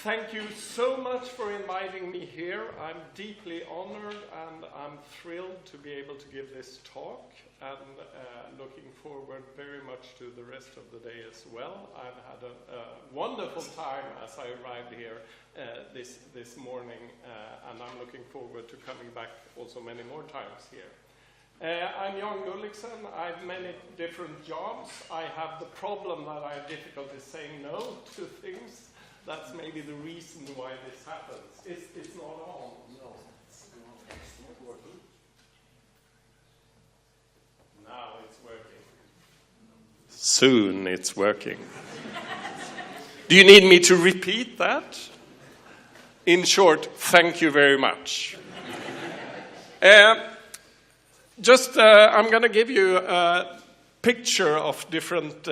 Thank you so much for inviting me here. I'm deeply honored and I'm thrilled to be able to give this talk and looking forward very much to the rest of the day as well. I've had a wonderful time as I arrived here this morning and I'm looking forward to coming back also many more times here. I'm young Gulliksen. I have many different jobs. I have the problem that I have difficulty saying no to things. That's maybe the reason why this happens. It's not on. No. It's not working. Now it's working. Soon it's working. Do you need me to repeat that? In short, thank you very much. I'm going to give you a picture of different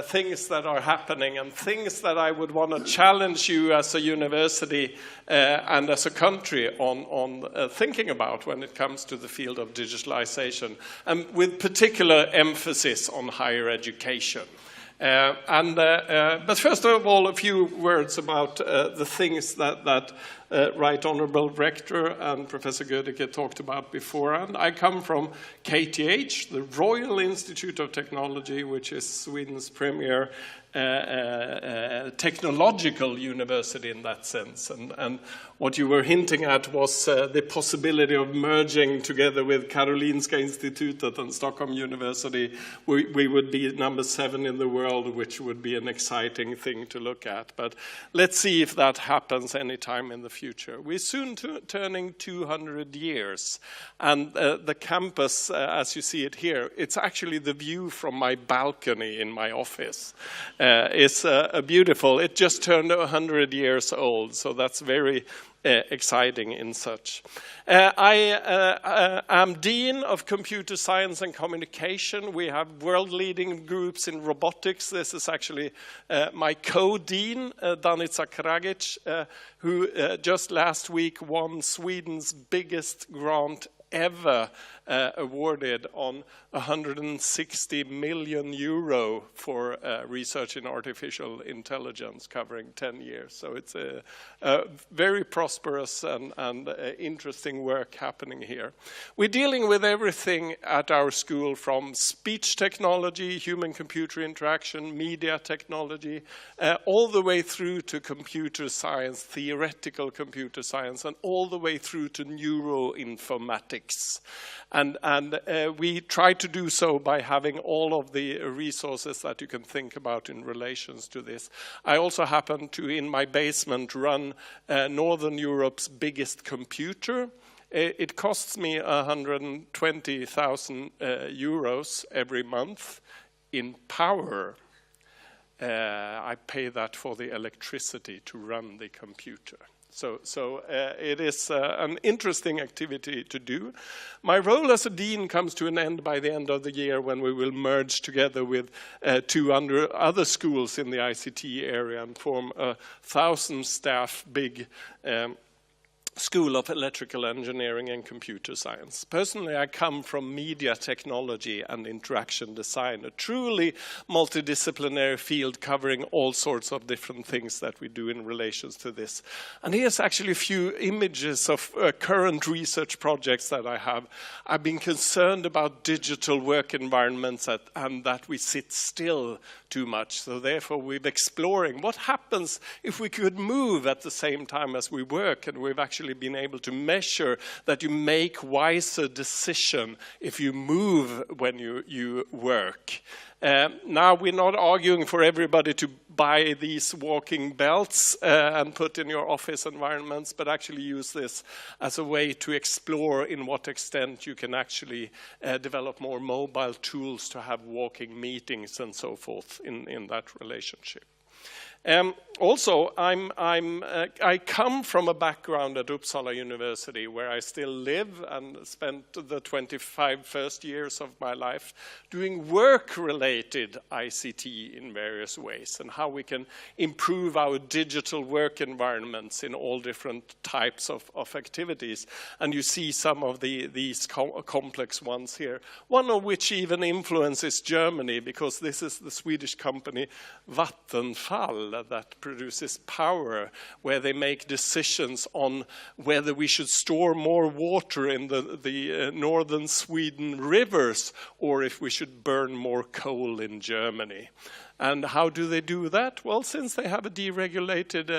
things that are happening and things that I would want to challenge you as a university and as a country on thinking about when it comes to the field of digitalization, and with particular emphasis on higher education. But first of all, a few words about the things that Right Honourable Rector and Professor Gulliksen talked about before. And I come from KTH, the Royal Institute of Technology, which is Sweden's premier technological university in that sense. And what you were hinting at was the possibility of merging together with Karolinska Institutet and Stockholm University. We would be number 7 in the world, which would be an exciting thing to look at. But let's see if that happens anytime in the future. We're soon turning 200 years. And the campus, as you see it here, it's actually the view from my balcony in my office. It's beautiful. It just turned 100 years old, so that's very exciting in such. I am Dean of Computer Science and Communication. We have world-leading groups in robotics. This is actually my co-dean, Danica Kragic, who just last week won Sweden's biggest grant ever awarded on 160 million euro for research in artificial intelligence covering 10 years. So it's a very prosperous and interesting work happening here. We're dealing with everything at our school, from speech technology, human-computer interaction, media technology, all the way through to computer science, theoretical computer science, and all the way through to neuroinformatics. And we try to do so by having all of the resources that you can think about in relations to this. I also happen to, in my basement, run Northern Europe's biggest computer. It costs me 120,000 euros every month in power. I pay that for the electricity to run the computer. So it is an interesting activity to do. My role as a dean comes to an end by the end of the year, when we will merge together with 200 other schools in the ICT area and form a 1,000-staff big School of Electrical Engineering and Computer Science. Personally, I come from media technology and interaction design, a truly multidisciplinary field covering all sorts of different things that we do in relations to this. And here's actually a few images of current research projects that I have. I've been concerned about digital work environments and that we sit still too much. So therefore, we're exploring what happens if we could move at the same time as we work, and we've actually been able to measure that you make wiser decisions if you move when you work. Now we're not arguing for everybody to buy these walking belts and put in your office environments, but actually use this as a way to explore in what extent you can actually develop more mobile tools to have walking meetings and so forth in that relationship. Also, I come from a background at Uppsala University, where I still live and spent the 25 first years of my life doing work-related ICT in various ways, and how we can improve our digital work environments in all different types of activities. And you see some of these complex ones here, one of which even influences Germany, because this is the Swedish company Vattenfall, cell that produces power, where they make decisions on whether we should store more water in the northern Sweden rivers or if we should burn more coal in Germany. And how do they do that? Well, since they have a deregulated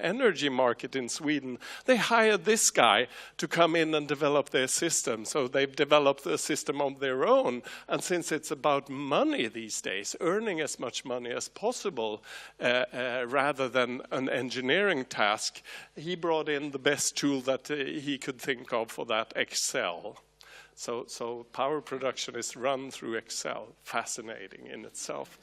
energy market in Sweden, they hired this guy to come in and develop their system. So they've developed a system of their own. And since it's about money these days, earning as much money as possible rather than an engineering task, he brought in the best tool that he could think of for that, Excel. So power production is run through Excel. Fascinating in itself.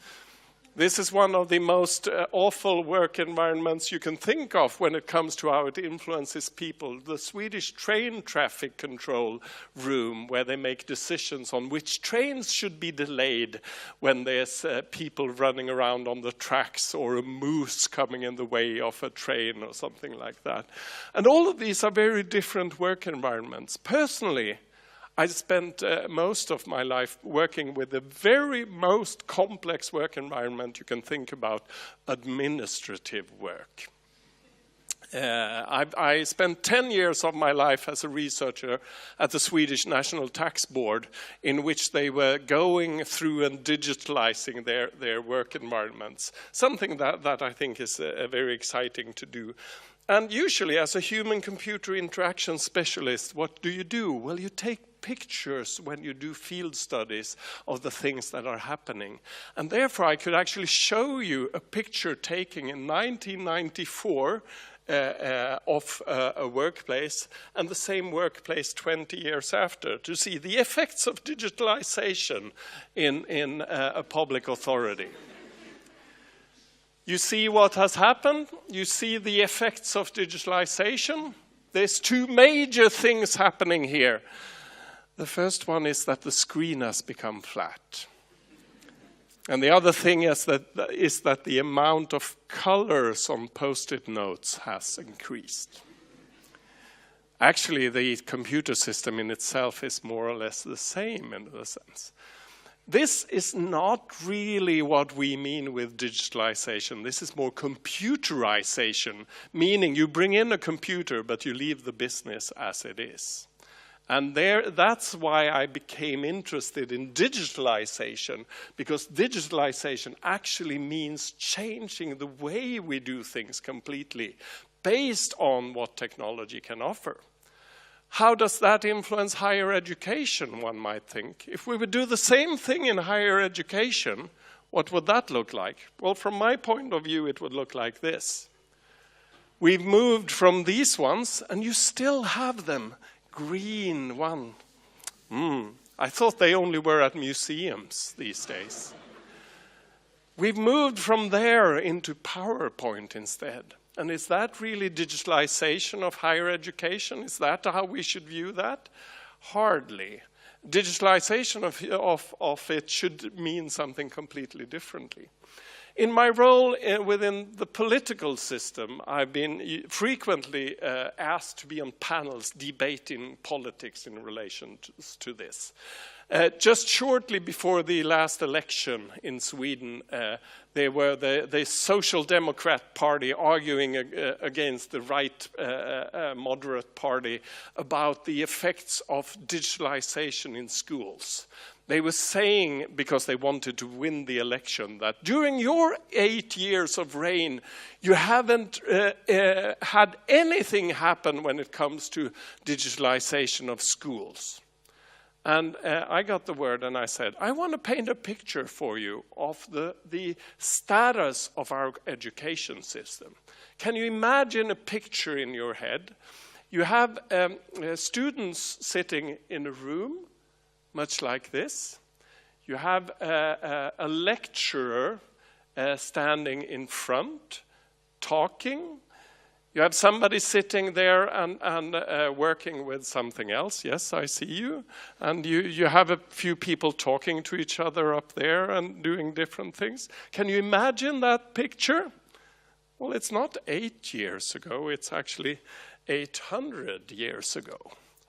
This is one of the most awful work environments you can think of when it comes to how it influences people. The Swedish train traffic control room, where they make decisions on which trains should be delayed when there's people running around on the tracks or a moose coming in the way of a train or something like that. And all of these are very different work environments. Personally, I spent most of my life working with the very most complex work environment you can think about, administrative work. I spent 10 years of my life as a researcher at the Swedish National Tax Board, in which they were going through and digitalizing their work environments, something that I think is very exciting to do. And usually, as a human-computer interaction specialist, what do? Well, you take pictures when you do field studies of the things that are happening. And therefore, I could actually show you a picture taken in 1994 of a workplace, and the same workplace 20 years after, to see the effects of digitalization in a public authority. You see what has happened? You see the effects of digitalization? There's two major things happening here. The first one is that the screen has become flat. And the other thing is that the amount of colors on post-it notes has increased. Actually, the computer system in itself is more or less the same in a sense. This is not really what we mean with digitalization. This is more computerization, meaning you bring in a computer, but you leave the business as it is. And that's why I became interested in digitalization, because digitalization actually means changing the way we do things completely, based on what technology can offer. How does that influence higher education, one might think? If we would do the same thing in higher education, what would that look like? Well, from my point of view, it would look like this. We've moved from these ones, and you still have them. Green one. I thought they only were at museums these days. We've moved from there into PowerPoint instead. And is that really digitalization of higher education? Is that how we should view that? Hardly. Digitalization of it should mean something completely differently. In my role within the political system, I've been frequently asked to be on panels debating politics in relation to this. Just shortly before the last election in Sweden, there were the Social Democrat Party arguing against the right moderate party about the effects of digitalization in schools. They were saying, because they wanted to win the election, that during your 8 years of reign, you haven't had anything happen when it comes to digitalization of schools. And I got the word and I said, I want to paint a picture for you of the status of our education system. Can you imagine a picture in your head? You have students sitting in a room, much like this. You have a lecturer standing in front, talking. You have somebody sitting there and working with something else. Yes, I see you. And you have a few people talking to each other up there and doing different things. Can you imagine that picture? Well, it's not 8 years ago. It's actually 800 years ago.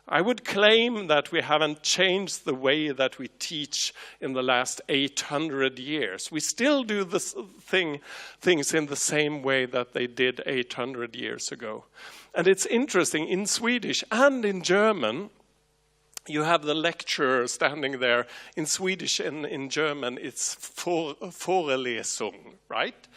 I would claim that we haven't changed the way that we teach in the last 800 years. We still do things in the same way that they did 800 years ago. And it's interesting, in Swedish and in German, you have the lecturer standing there. In Swedish and in German, it's Vorlesung, right?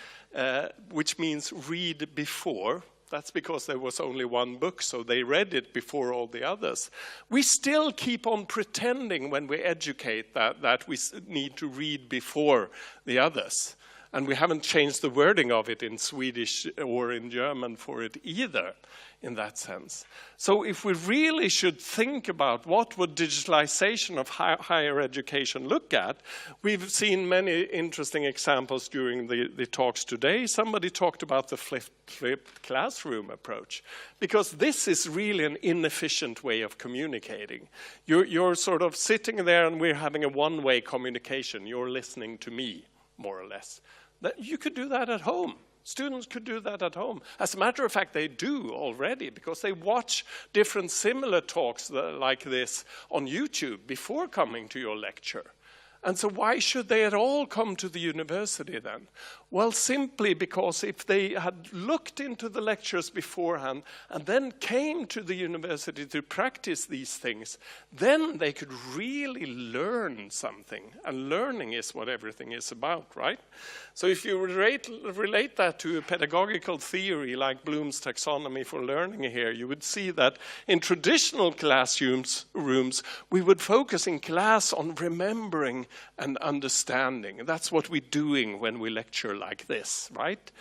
Which means read before. That's because there was only one book, so they read it before all the others. We still keep on pretending when we educate that we need to read before the others. And we haven't changed the wording of it in Swedish or in German for it either, in that sense. So if we really should think about what would digitalization of higher education look at, we've seen many interesting examples during the talks today. Somebody talked about the flipped classroom approach, because this is really an inefficient way of communicating. You're sort of sitting there and we're having a one-way communication. You're listening to me, more or less. You could do that at home. Students could do that at home. As a matter of fact, they do already, because they watch different similar talks like this on YouTube before coming to your lecture. And so why should they at all come to the university then? Well, simply because if they had looked into the lectures beforehand and then came to the university to practice these things, then they could really learn something. And learning is what everything is about, right? So if you relate that to a pedagogical theory like Bloom's taxonomy for learning here, you would see that in traditional classrooms, we would focus in class on remembering and understanding. That's what we're doing when we lecture like this, right?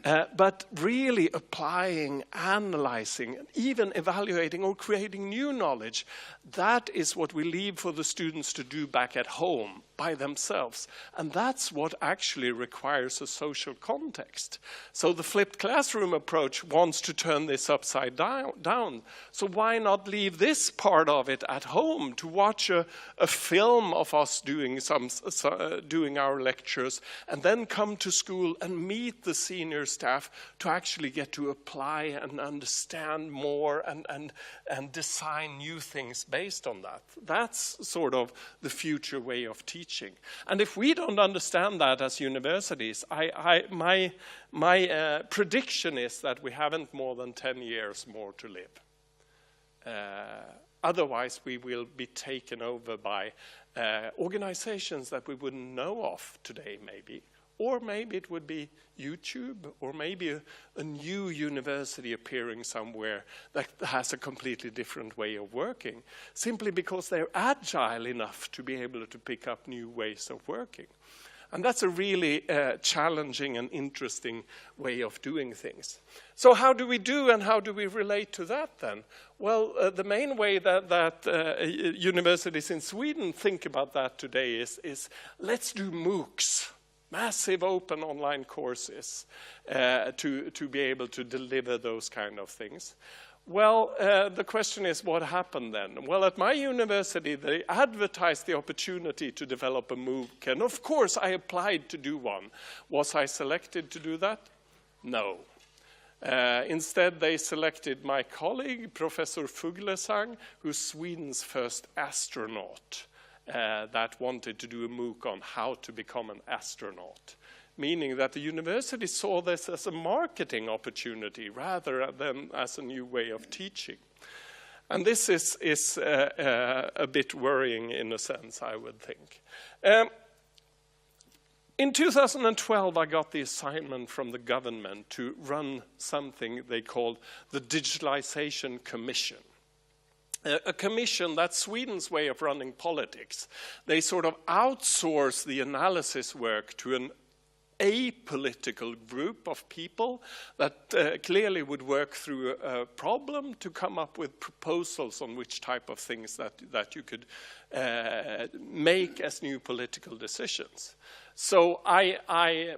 But really applying, analyzing, even evaluating or creating new knowledge, that is what we leave for the students to do back at home by themselves. And that's what actually requires a social context. So the flipped classroom approach wants to turn this upside down. So why not leave this part of it at home to watch a film of us doing our lectures, and then come to school and meet the senior staff to actually get to apply and understand more and design new things based on that. That's sort of the future way of teaching. And if we don't understand that as universities, my prediction is that we haven't more than 10 years more to live. Otherwise, we will be taken over by organizations that we wouldn't know of today, maybe. Or maybe it would be YouTube, or maybe a new university appearing somewhere that has a completely different way of working, simply because they're agile enough to be able to pick up new ways of working. And that's a really challenging and interesting way of doing things. So how do we do and how do we relate to that then? Well, the main way that universities in Sweden think about that today is let's do MOOCs. Massive open online courses to be able to deliver those kind of things. Well, the question is, what happened then? Well, at my university, they advertised the opportunity to develop a MOOC, and of course I applied to do one. Was I selected to do that? No. Instead, they selected my colleague, Professor Gulliksen, who's Sweden's first astronaut. That wanted to do a MOOC on how to become an astronaut, meaning that the university saw this as a marketing opportunity rather than as a new way of teaching. And this is a bit worrying in a sense, I would think. In 2012, I got the assignment from the government to run something they called the Digitalization Commission. A commission, that's Sweden's way of running politics. They sort of outsource the analysis work to an apolitical group of people that clearly would work through a problem to come up with proposals on which type of things that you could make as new political decisions. So I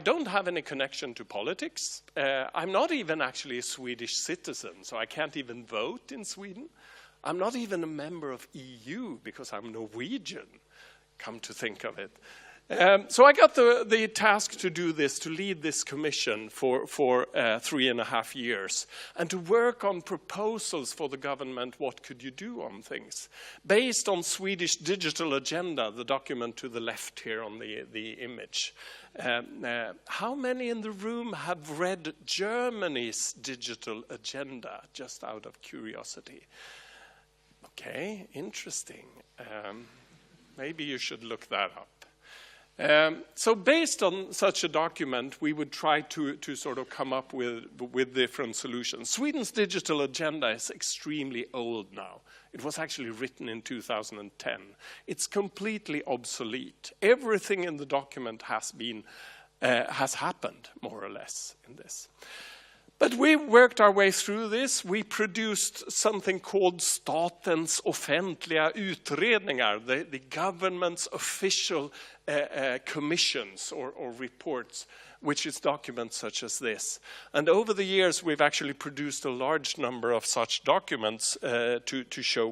don't have any connection to politics. I'm not even actually a Swedish citizen, so I can't even vote in Sweden. I'm not even a member of EU because I'm Norwegian, come to think of it. So I got the task to do this, to lead this commission for 3.5 years, and to work on proposals for the government, what could you do on things, based on Swedish digital agenda, the document to the left here on the image. How many in the room have read Germany's digital agenda, just out of curiosity? Okay, interesting. Maybe you should look that up. So based on such a document, we would try to sort of come up with different solutions. Sweden's digital agenda is extremely old now. It was actually written in 2010. It's completely obsolete. Everything in the document has happened, more or less, in this. But we worked our way through this. We produced something called statens offentliga utredningar, the government's official commissions or reports, which is documents such as this. And over the years, we've actually produced a large number of such documents to show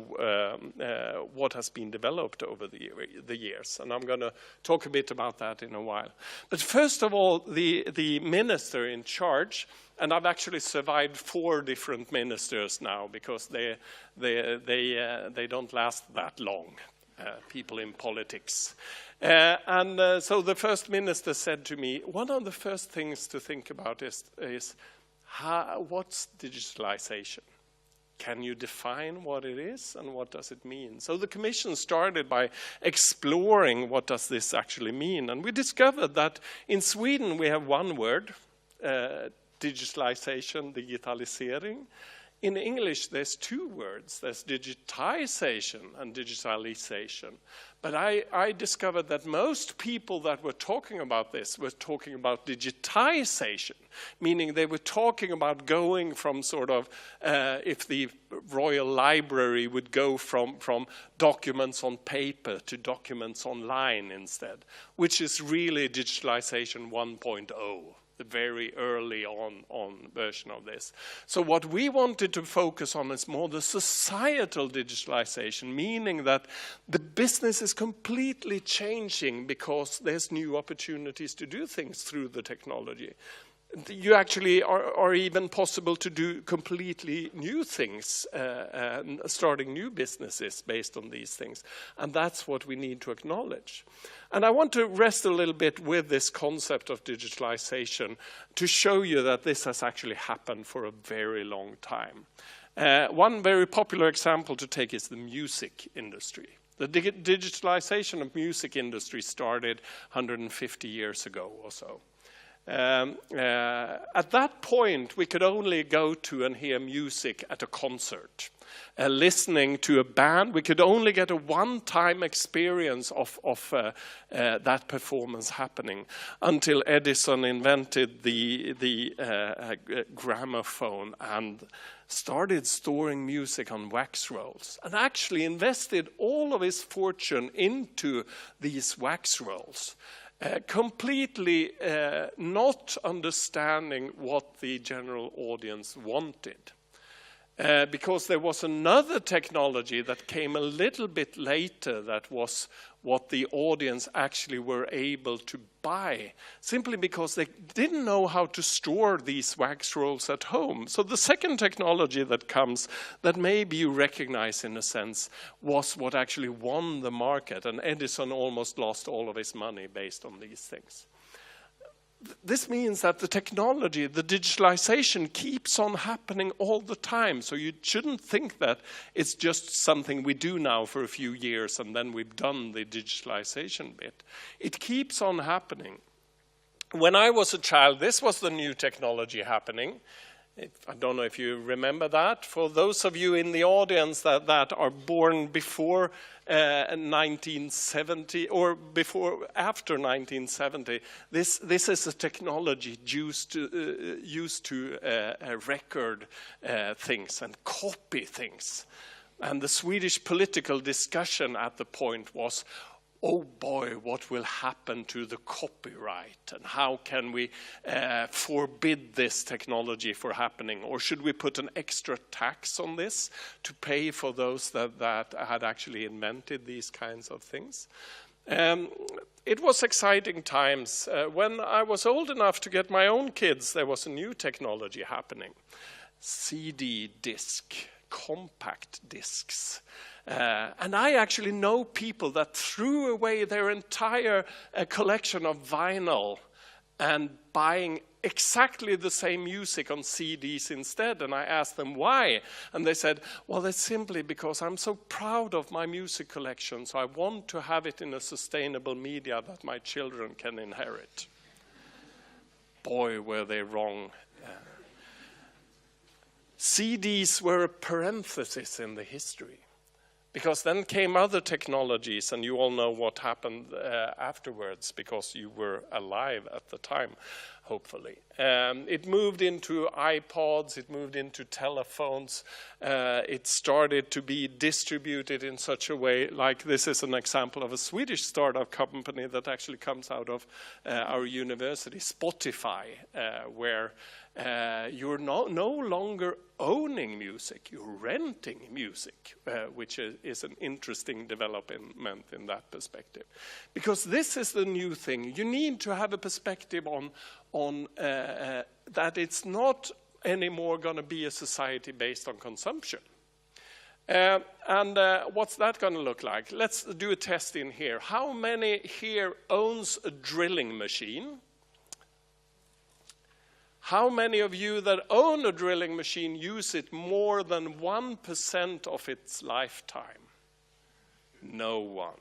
what has been developed over the years. And I'm going to talk a bit about that in a while. But first of all, the minister in charge, and I've actually survived 4 different ministers now, because they don't last that long, people in politics. So the first minister said to me, one of the first things to think about is what's digitalization? Can you define what it is and what does it mean? So the commission started by exploring what does this actually mean. And we discovered that in Sweden we have one word, digitalization, digitalisering. In English, there's 2 words. There's digitization and digitalization. But I discovered that most people that were talking about this were talking about digitization, meaning they were talking about going from sort of, if the Royal Library would go from documents on paper to documents online instead, which is really digitalization 1.0. The very early on version of this. So what we wanted to focus on is more the societal digitalization, meaning that the business is completely changing because there's new opportunities to do things through the technology. You actually are even possible to do completely new things, starting new businesses based on these things. And that's what we need to acknowledge. And I want to rest a little bit with this concept of digitalization to show you that this has actually happened for a very long time. One very popular example to take is the music industry. The digitalization of music industry started 150 years ago or so. At that point, we could only go to and hear music at a concert. Listening to a band, we could only get a one-time experience of that performance happening until Edison invented the gramophone and started storing music on wax rolls and actually invested all of his fortune into these wax rolls. Completely not understanding what the general audience wanted. Because there was another technology that came a little bit later that was what the audience actually were able to buy, simply because they didn't know how to store these wax rolls at home. So the second technology that comes, that maybe you recognize in a sense, was what actually won the market, and Edison almost lost all of his money based on these things. This means that the technology, the digitalization keeps on happening all the time. So you shouldn't think that it's just something we do now for a few years and then we've done the digitalization bit. It keeps on happening. When I was a child, this was the new technology happening. I don't know if you remember that. For those of you in the audience that are born before 1970 or after 1970, this is a technology used to record things and copy things. And the Swedish political discussion at the point was, oh boy, what will happen to the copyright and how can we forbid this technology from happening? Or should we put an extra tax on this to pay for those that had actually invented these kinds of things? It was exciting times. When I was old enough to get my own kids, there was a new technology happening. CD disc, compact discs. And I actually know people that threw away their entire collection of vinyl and buying exactly the same music on CDs instead. And I asked them why. And they said, well, it's simply because I'm so proud of my music collection, so I want to have it in a sustainable media that my children can inherit. Boy, were they wrong. CDs were a parenthesis in the history. Because then came other technologies, and you all know what happened afterwards, because you were alive at the time, hopefully. It moved into iPods, it moved into telephones, it started to be distributed in such a way, like this is an example of a Swedish startup company that actually comes out of our university, Spotify, where you're no longer owning music, you're renting music, which is an interesting development in that perspective. Because this is the new thing. You need to have a perspective on that it's not anymore going to be a society based on consumption. What's that going to look like? Let's do a test in here. How many here owns a drilling machine? How many of you that own a drilling machine use it more than 1% of its lifetime? No one.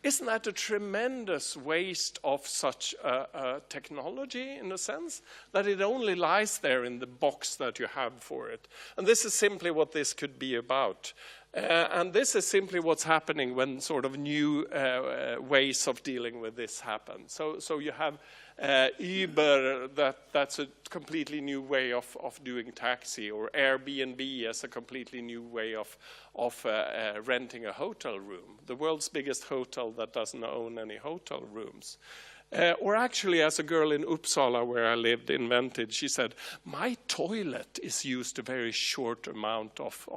Isn't that a tremendous waste of such a technology, in a sense, that it only lies there in the box that you have for it? And this is simply what this could be about. And this is simply what's happening when sort of new ways of dealing with this happen. So you have Uber, that's a completely new way of doing taxi, or Airbnb as a completely new way of renting a hotel room. The world's biggest hotel that doesn't own any hotel rooms. Or actually, as a girl in Uppsala, where I lived, invented, she said, my toilet is used a very short amount of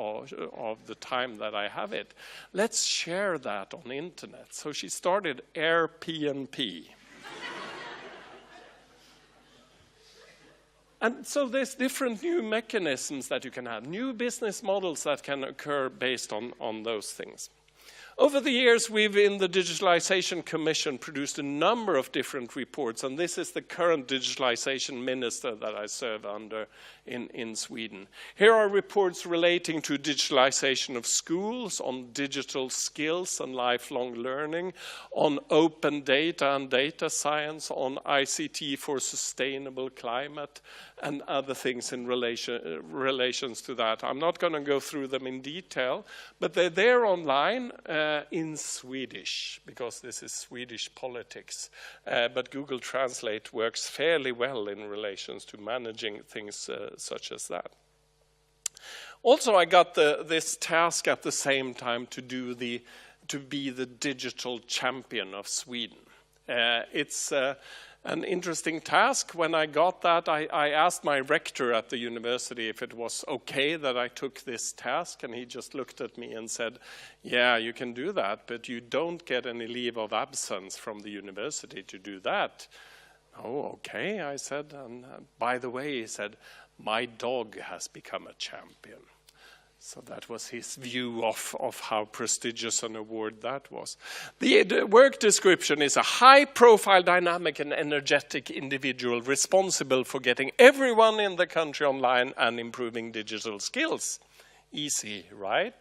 the time that I have it. Let's share that on the internet. So she started Airbnb. And so there's different new mechanisms that you can have, new business models that can occur based on those things. Over the years, we've, in the Digitalization Commission, produced a number of different reports, and this is the current digitalization minister that I serve under in Sweden. Here are reports relating to digitalization of schools, on digital skills and lifelong learning, on open data and data science, on ICT for sustainable climate, and other things in relations to that. I'm not going to go through them in detail, but they're there online in Swedish, because this is Swedish politics. But Google Translate works fairly well in relations to managing things such as that. Also, I got this task at the same time to be the digital champion of Sweden. It's an interesting task. When I got that, I asked my rector at the university if it was okay that I took this task, and he just looked at me and said, yeah, you can do that, but you don't get any leave of absence from the university to do that. Oh, okay, I said, and by the way, he said, my dog has become a champion. So that was his view of how prestigious an award that was. The work description is a high-profile, dynamic, and energetic individual responsible for getting everyone in the country online and improving digital skills. Easy, right?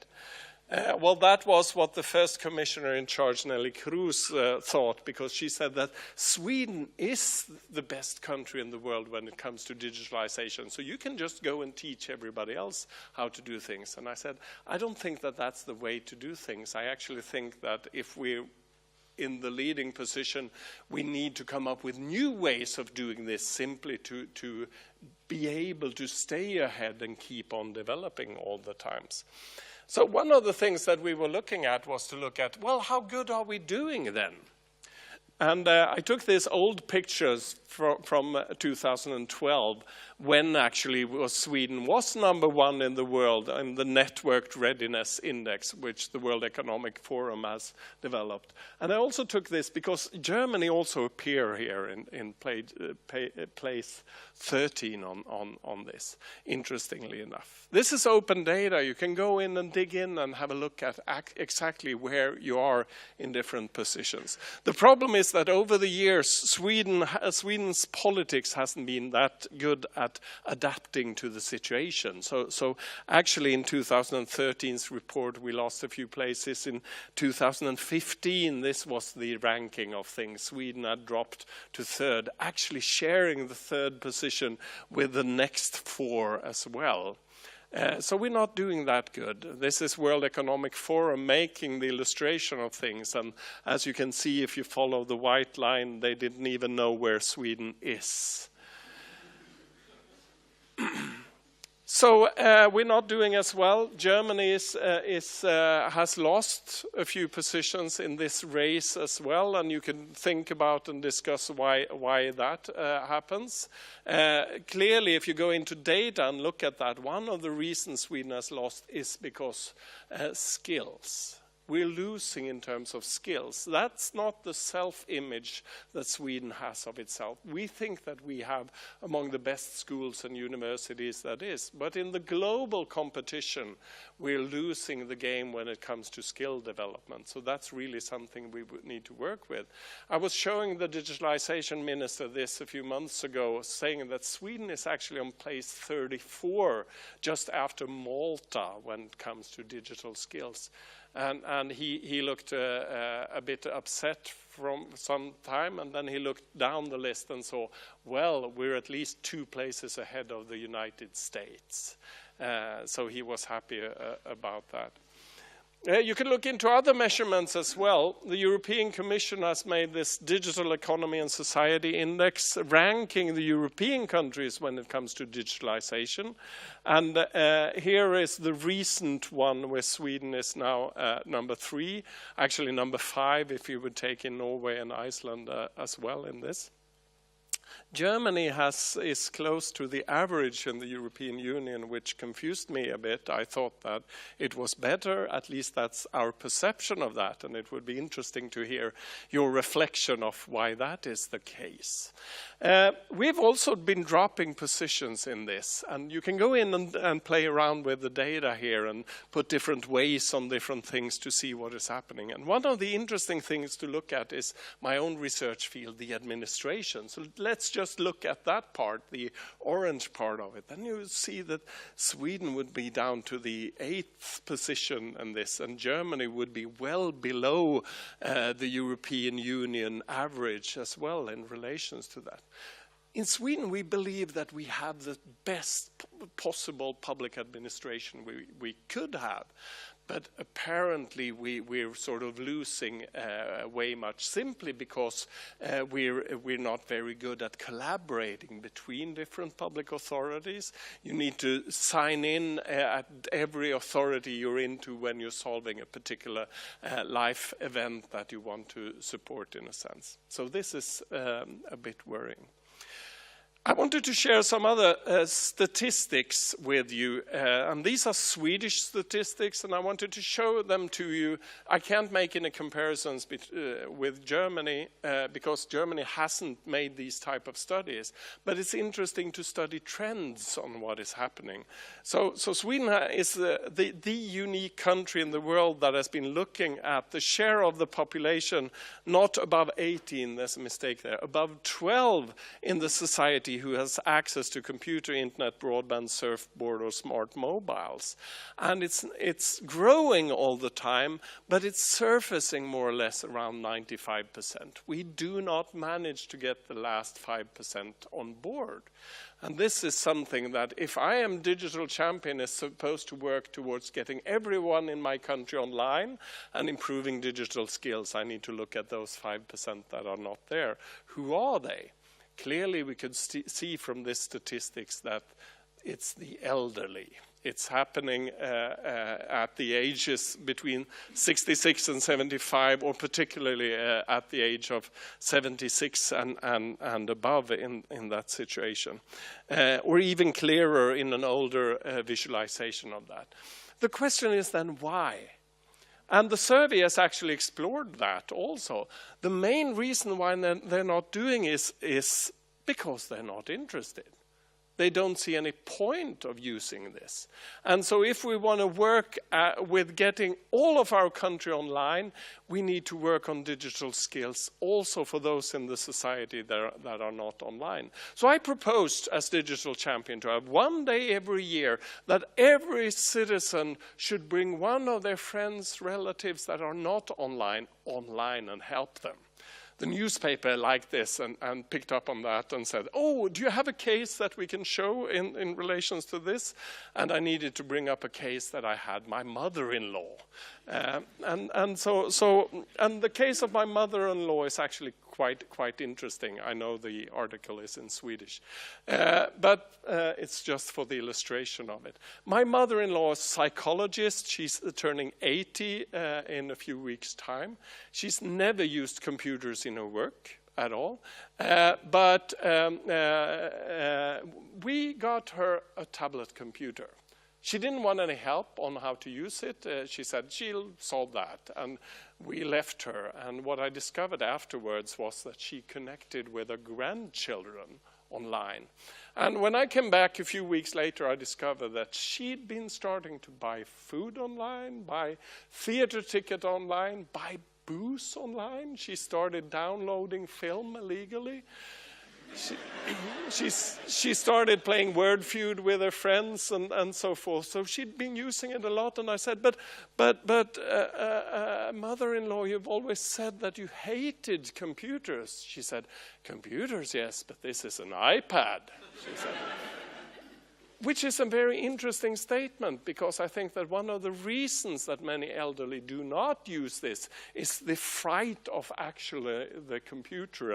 Well, that was what the first commissioner in charge, Nelly Cruz, thought, because she said that Sweden is the best country in the world when it comes to digitalization. So you can just go and teach everybody else how to do things. And I said, I don't think that that's the way to do things. I actually think that if we're in the leading position, we need to come up with new ways of doing this, simply to be able to stay ahead and keep on developing all the times. So one of the things that we were looking at was to look at, well, how good are we doing then? And I took these old pictures from 2012, when actually Sweden was #1 in the world in the Networked Readiness Index, which the World Economic Forum has developed. And I also took this because Germany also appear here in place 13 on this, interestingly enough. This is open data. You can go in and dig in and have a look at exactly where you are in different positions. The problem is that over the years, Sweden's politics hasn't been that good at adapting to the situation. So actually in 2013's report, we lost a few places. In 2015, this was the ranking of things. Sweden had dropped to 3rd, actually sharing the 3rd position with the next 4 as well. So we're not doing that good. This is World Economic Forum making the illustration of things. And as you can see, if you follow the white line, they didn't even know where Sweden is. So we're not doing as well. Germany has lost a few positions in this race as well, and you can think about and discuss why that happens. Clearly, if you go into data and look at that, one of the reasons Sweden has lost is because skills. We're losing in terms of skills. That's not the self-image that Sweden has of itself. We think that we have among the best schools and universities that is. But in the global competition, we're losing the game when it comes to skill development. So that's really something we would need to work with. I was showing the digitalization minister this a few months ago, saying that Sweden is actually on place 34, just after Malta when it comes to digital skills. And he looked a bit upset from some time, and then he looked down the list and saw, well, we're at least 2 places ahead of the United States. So he was happy about that. You can look into other measurements as well. The European Commission has made this Digital Economy and Society Index, ranking the European countries when it comes to digitalization. And here is the recent one where Sweden is now #3, actually #5 if you would take in Norway and Iceland as well in this. Germany is close to the average in the European Union, which confused me a bit. I thought that it was better, at least that's our perception of that, and it would be interesting to hear your reflection of why that is the case. We've also been dropping positions in this, and you can go in and play around with the data here and put different weights on different things to see what is happening. And one of the interesting things to look at is my own research field, the administration. So let's just look at that part, the orange part of it. Then you see that Sweden would be down to the 8th position in this, and Germany would be well below the European Union average as well in relations to that. In Sweden, we believe that we have the best possible public administration we could have. But apparently we're sort of losing way much, simply because we're not very good at collaborating between different public authorities. You need to sign in at every authority you're into when you're solving a particular life event that you want to support, in a sense. So this is a bit worrying. I wanted to share some other statistics with you, and these are Swedish statistics, and I wanted to show them to you. I can't make any comparisons with Germany because Germany hasn't made these type of studies, but it's interesting to study trends on what is happening. So Sweden is the unique country in the world that has been looking at the share of the population not above 18, there's a mistake there, above 12 in the society who has access to computer, internet, broadband, surfboard, or smart mobiles. And it's growing all the time, but it's surfacing more or less around 95%. We do not manage to get the last 5% on board. And this is something that, if I am digital champion, is supposed to work towards getting everyone in my country online and improving digital skills, I need to look at those 5% that are not there. Who are they? Clearly, we could see from this statistics that it's the elderly. It's happening at the ages between 66 and 75, or particularly at the age of 76 and above in that situation. Or even clearer in an older visualization of that. The question is then why? And the survey has actually explored that also. The main reason why they're not doing is because they're not interested. They don't see any point of using this. And so if we want to work with getting all of our country online, we need to work on digital skills also for those in the society that are not online. So I proposed as digital champion to have one day every year that every citizen should bring one of their friends, relatives that are not online and help them. The newspaper liked this and picked up on that and said, oh, do you have a case that we can show in relations to this? And I needed to bring up a case that I had, my mother-in-law. And the case of my mother-in-law is actually quite interesting. I know the article is in Swedish, but it's just for the illustration of it. My mother-in-law is a psychologist. She's turning 80 in a few weeks' time. She's never used computers in her work at all, but we got her a tablet computer. She didn't want any help on how to use it. She said she'll solve that, and we left her. And what I discovered afterwards was that she connected with her grandchildren online. And when I came back a few weeks later, I discovered that she'd been starting to buy food online, buy theater ticket online, buy booze online. She started downloading film illegally. She started playing Word Feud with her friends and so forth. So she'd been using it a lot, and I said, but mother-in-law, you've always said that you hated computers. She said, computers, yes, but this is an iPad, she said. Which is a very interesting statement, because I think that one of the reasons that many elderly do not use this is the fright of actually the computer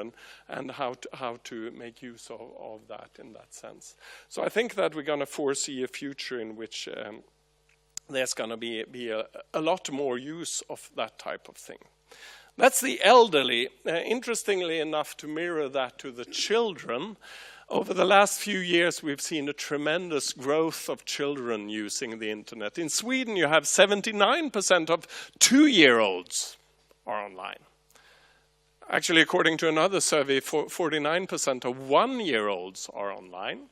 and how to make use of that in that sense. So I think that we're going to foresee a future in which there's going to be a lot more use of that type of thing. That's the elderly. Interestingly enough, to mirror that to the children, over the last few years, we've seen a tremendous growth of children using the internet. In Sweden, you have 79% of 2-year-olds are online. Actually, according to another survey, 49% of 1-year-olds are online.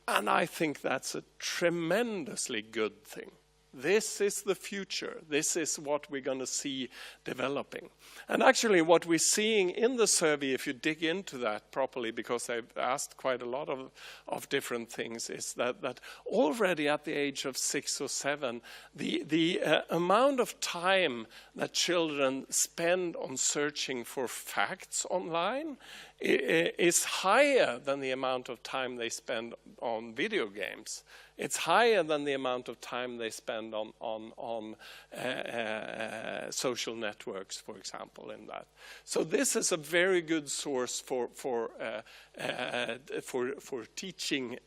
And I think that's a tremendously good thing. This is the future. This is what we're going to see developing. And actually what we're seeing in the survey, if you dig into that properly, because they've asked quite a lot of different things, is that already at the age of 6 or 7, the amount of time that children spend on searching for facts online is higher than the amount of time they spend on video games. It's higher than the amount of time they spend on social networks, for example, in that. So this is a very good source for teaching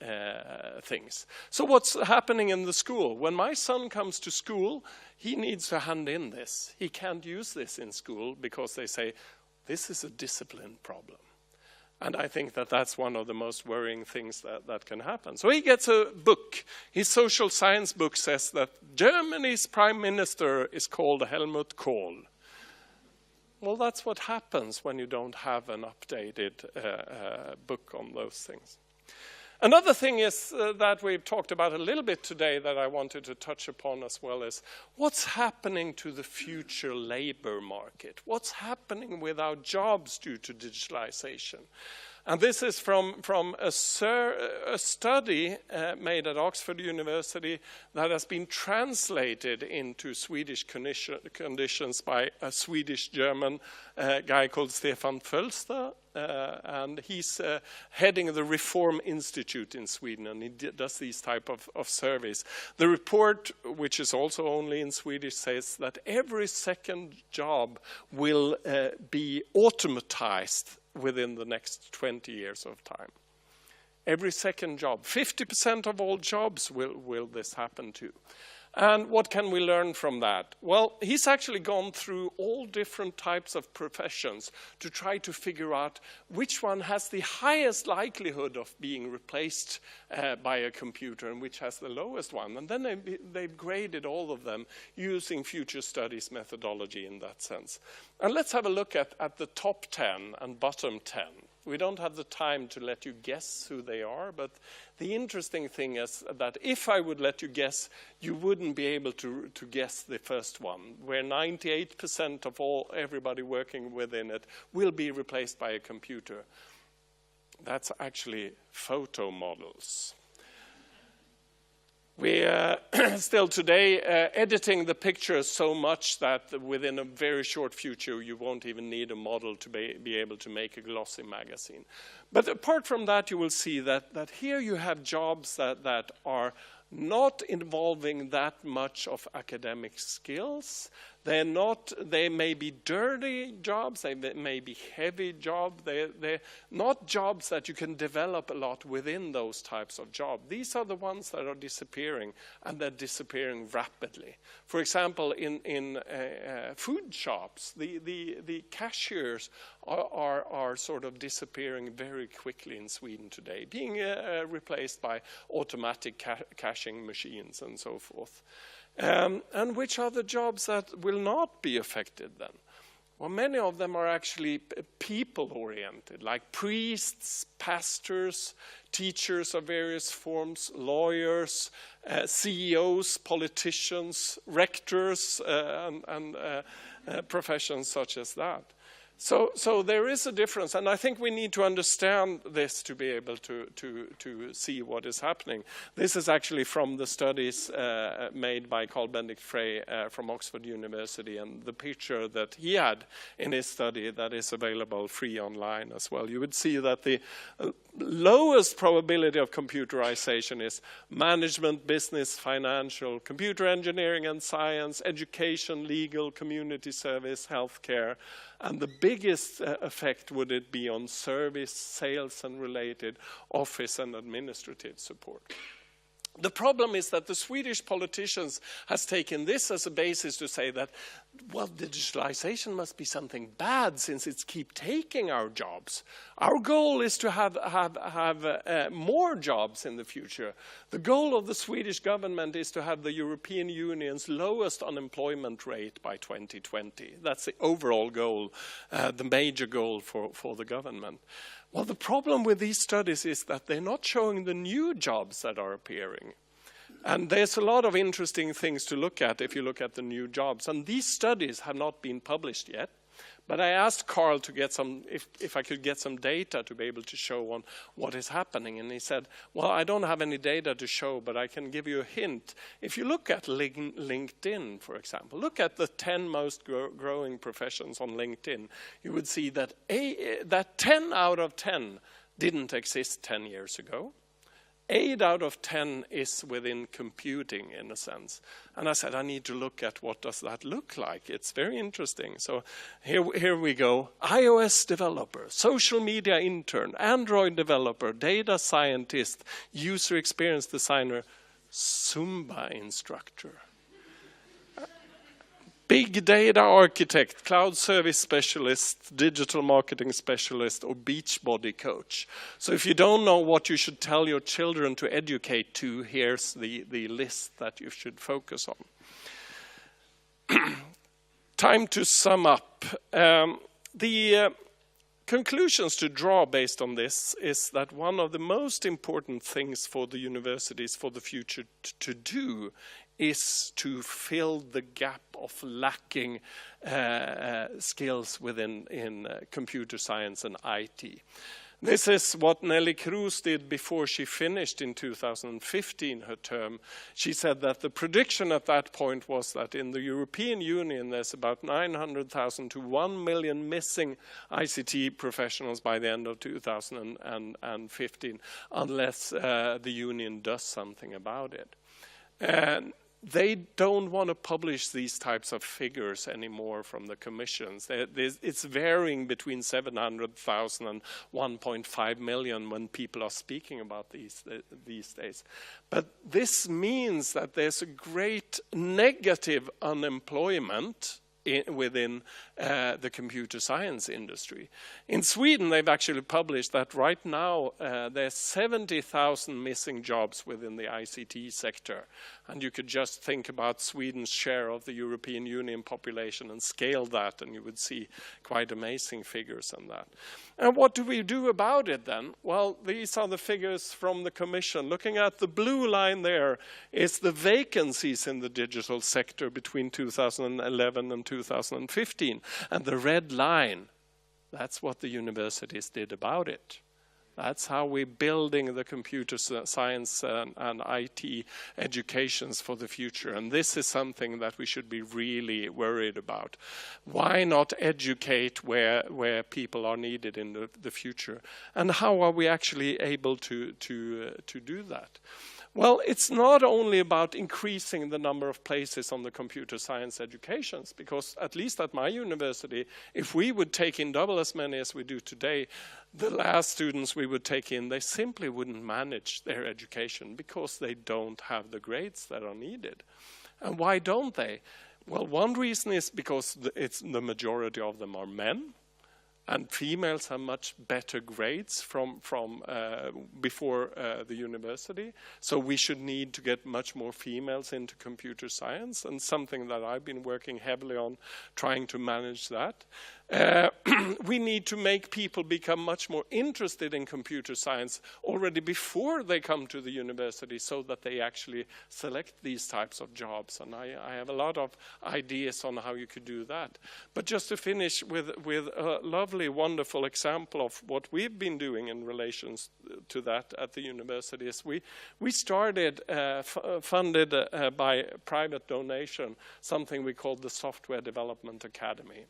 things. So what's happening in the school? When my son comes to school, he needs to hand in this. He can't use this in school because they say, this is a discipline problem. And I think that that's one of the most worrying things that can happen. So he gets a book. His social science book says that Germany's prime minister is called Helmut Kohl. Well, that's what happens when you don't have an updated book on those things. Another thing is that we've talked about a little bit today that I wanted to touch upon as well is what's happening to the future labor market? What's happening with our jobs due to digitalization? And this is from a study made at Oxford University that has been translated into Swedish conditions by a Swedish-German guy called Stefan Fölster. And he's heading the Reform Institute in Sweden, and he does these type of surveys. The report, which is also only in Swedish, says that every second job will be automatized within the next 20 years of time. every second job. 50% of all jobs will this happen to. And what can we learn from that? Well, he's actually gone through all different types of professions to try to figure out which one has the highest likelihood of being replaced by a computer and which has the lowest one. And then they've graded all of them using future studies methodology in that sense. And let's have a look at the top 10 and bottom 10. We don't have the time to let you guess who they are, but the interesting thing is that if I would let you guess, you wouldn't be able to guess the first one, where 98% of everybody working within it will be replaced by a computer. That's actually photo models. We still today editing the pictures so much that within a very short future you won't even need a model to be able to make a glossy magazine. But apart from that, you will see that here you have jobs that are not involving that much of academic skills. They may be dirty jobs, they may be heavy jobs, they're not jobs that you can develop a lot within those types of jobs. These are the ones that are disappearing, and they're disappearing rapidly. For example, in food shops, the cashiers are sort of disappearing very quickly in Sweden today, being replaced by automatic cashing machines and so forth. And which are the jobs that will not be affected then? Well, many of them are actually people-oriented, like priests, pastors, teachers of various forms, lawyers, CEOs, politicians, rectors, and professions such as that. So there is a difference, and I think we need to understand this to be able to see what is happening. This is actually from the studies made by Carl Benedict Frey from Oxford University, and the picture that he had in his study that is available free online as well. You would see that the lowest probability of computerization is management, business, financial, computer engineering and science, education, legal, community service, healthcare. And the biggest effect would it be on service, sales and related, office and administrative support. The problem is that the Swedish politicians has taken this as a basis to say that, well, digitalization must be something bad since it's keep taking our jobs. Our goal is to have more jobs in the future. The goal of the Swedish government is to have the European Union's lowest unemployment rate by 2020. That's the overall goal, the major goal for the government. Well, the problem with these studies is that they're not showing the new jobs that are appearing. And there's a lot of interesting things to look at if you look at the new jobs. And these studies have not been published yet. But I asked Carl to get if I could get some data to be able to show on what is happening. And he said, well, I don't have any data to show, but I can give you a hint. If you look at LinkedIn, for example, look at the 10 most growing professions on LinkedIn, you would see that 10 out of 10 didn't exist 10 years ago. 8 out of 10 is within computing, in a sense. And I said, I need to look at what does that look like. It's very interesting. So here we go. iOS developer, social media intern, Android developer, data scientist, user experience designer, Zumba instructor, big data architect, cloud service specialist, digital marketing specialist, or beachbody coach. So if you don't know what you should tell your children to educate to, here's the list that you should focus on. Time to sum up. The conclusions to draw based on this is that one of the most important things for the universities for the future to do is to fill the gap of lacking skills in computer science and IT. This is what Nelly Cruz did before she finished in 2015 her term. She said that the prediction at that point was that in the European Union there's about 900,000 to 1 million missing ICT professionals by the end of 2015 unless the union does something about it. And they don't want to publish these types of figures anymore from the commissions. It's varying between 700,000 and 1.5 million when people are speaking about these days. But this means that there's a great negative unemployment within the computer science industry. In Sweden, they've actually published that right now there's 70,000 missing jobs within the ICT sector. And you could just think about Sweden's share of the European Union population and scale that, and you would see quite amazing figures on that. And what do we do about it then? Well, these are the figures from the Commission. Looking at the blue line there is the vacancies in the digital sector between 2011 and 2015. And the red line, that's what the universities did about it. That's how we're building the computer science and IT educations for the future. And this is something that we should be really worried about. Why not educate where people are needed in the future? And how are we actually able to do that? Well, it's not only about increasing the number of places on the computer science educations, because at least at my university, if we would take in double as many as we do today, the last students we would take in, they simply wouldn't manage their education because they don't have the grades that are needed. And why don't they? Well, one reason is because the majority of them are men. And females have much better grades from before the university. So we should need to get much more females into computer science, and something that I've been working heavily on trying to manage that. We need to make people become much more interested in computer science already before they come to the university, so that they actually select these types of jobs. And I have a lot of ideas on how you could do that. But just to finish with a lovely, wonderful example of what we've been doing in relation to that at the university is we started, funded by private donation, something we called the Software Development Academy.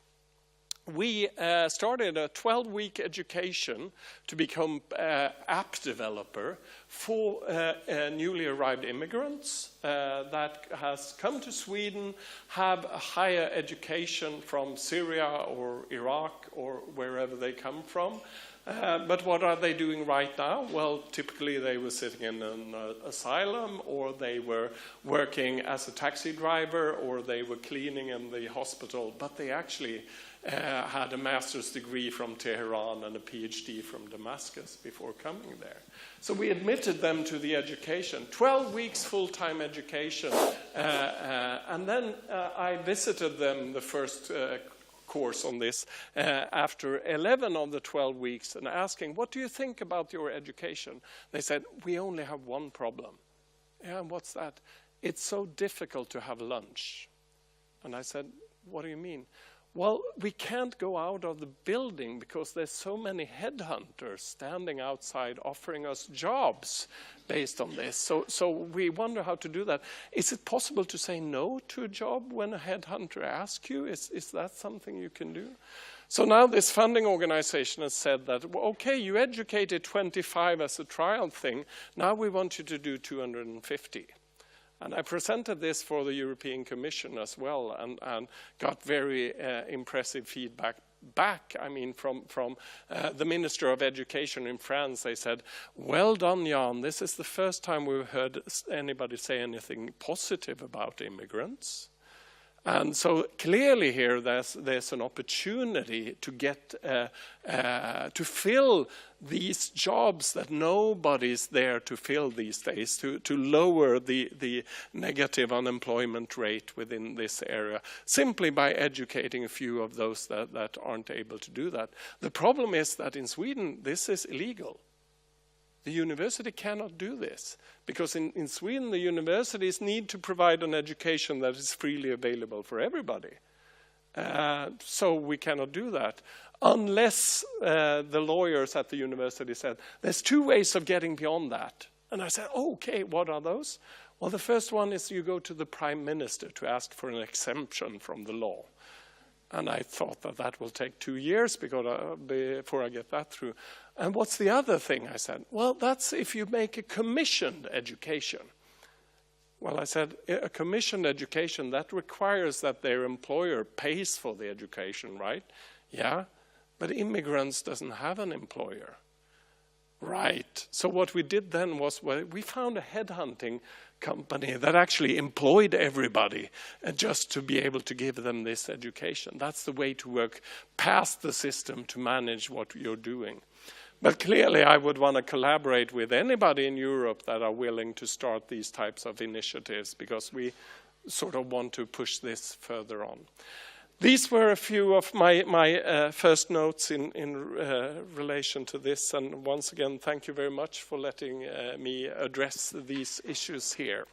We started a 12-week education to become app developer for newly arrived immigrants that has come to Sweden, have a higher education from Syria or Iraq or wherever they come from. But what are they doing right now? Well, typically they were sitting in an asylum, or they were working as a taxi driver, or they were cleaning in the hospital, but they actually had a master's degree from Tehran and a PhD from Damascus before coming there. So we admitted them to the education, 12 weeks full-time education, and then I visited them the first course on this after 11 of the 12 weeks and asking, what do you think about your education? They said, we only have one problem. Yeah, and what's that? It's so difficult to have lunch. And I said, what do you mean? Well, we can't go out of the building because there's so many headhunters standing outside offering us jobs based on this. So we wonder how to do that. Is it possible to say no to a job when a headhunter asks you? Is that something you can do? So now this funding organization has said that, well, okay, you educated 25 as a trial thing. Now we want you to do 250. And I presented this for the European Commission as well, and got very impressive feedback back. I mean, from the Minister of Education in France. They said, well done, Jan. This is the first time we've heard anybody say anything positive about immigrants. And so clearly here there's an opportunity to get to fill these jobs that nobody's there to fill these days, to lower the negative unemployment rate within this area, simply by educating a few of those that aren't able to do that. The problem is that in Sweden this is illegal. The university cannot do this, because in Sweden the universities need to provide an education that is freely available for everybody. So we cannot do that unless the lawyers at the university said, there's two ways of getting beyond that. And I said, oh, okay, what are those? Well, the first one is you go to the Prime Minister to ask for an exemption from the law. And I thought that will take 2 years before I get that through. And what's the other thing? I said, well, that's if you make a commissioned education. Well, Well, I said, a commissioned education, that requires that their employer pays for the education, right? Yeah, but immigrants doesn't have an employer. Right. So what we did then was we found a headhunting company that actually employed everybody just to be able to give them this education. That's the way to work past the system to manage what you're doing. But clearly I would want to collaborate with anybody in Europe that are willing to start these types of initiatives, because we sort of want to push this further on. These were a few of my first notes in relation to this, and once again, thank you very much for letting me address these issues here.